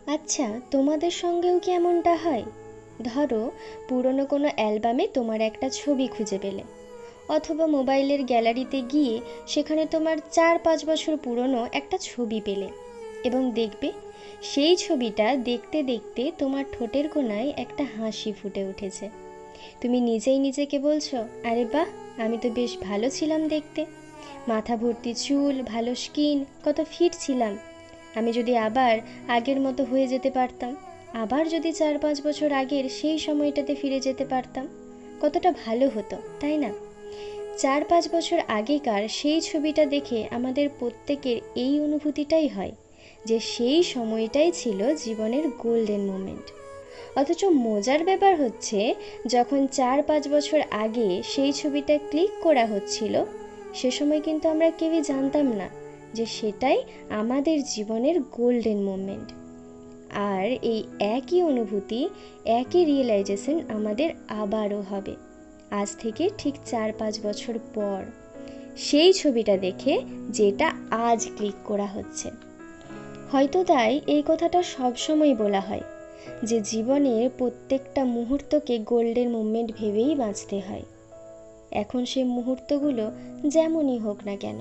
আচ্ছা, তোমাদের সঙ্গেও কি এমনটা হয়? ধরো, পুরনো কোনো অ্যালবামে তোমার একটা ছবি খুঁজে পেলে, অথবা মোবাইলের গ্যালারিতে গিয়ে সেখানে তোমার 4-5 বছর পুরনো একটা ছবি পেলে, এবং দেখবে সেই ছবিটা দেখতে দেখতে তোমার ঠোঁটের কোণায় একটা হাসি ফুটে উঠেছে। তুমি নিজেই নিজেকে বলছো, আরে বাহ, আমি তো বেশ ভালো ছিলাম দেখতে, মাথা ভর্তি চুল, ভালো স্কিন, কত ফিট ছিলাম। আমি যদি আবার আগের মতো হয়ে যেতে পারতাম, আবার যদি 4-5 বছর আগের সেই সময়টাতে ফিরে যেতে পারতাম, কতটা ভালো হতো, তাই না? 4-5 বছর আগেকার সেই ছবিটা দেখে আমাদের প্রত্যেকের এই অনুভূতিটাই হয় যে সেই সময়টাই ছিল জীবনের গোল্ডেন মোমেন্ট। অথচ মজার ব্যাপার হচ্ছে, যখন 4-5 বছর আগে সেই ছবিটা ক্লিক করা হচ্ছিল, সে সময় কিন্তু আমরা কেউই জানতাম না যে সেটাই আমাদের জীবনের গোল্ডেন মোমেন্ট। আর এই একই অনুভূতি, একই রিয়েলাইজেশন আমাদের আবারও হবে আজ থেকে ঠিক 4-5 বছর পর, সেই ছবিটা দেখে যেটা আজ ক্লিক করা হচ্ছে। হয়তো তাই এই কথাটা সবসময় বলা হয় যে জীবনের প্রত্যেকটা মুহূর্তকে গোল্ডেন মোমেন্ট ভেবেই বাঁচতে হয়, এখন সেই মুহূর্তগুলো যেমনই হোক না কেন।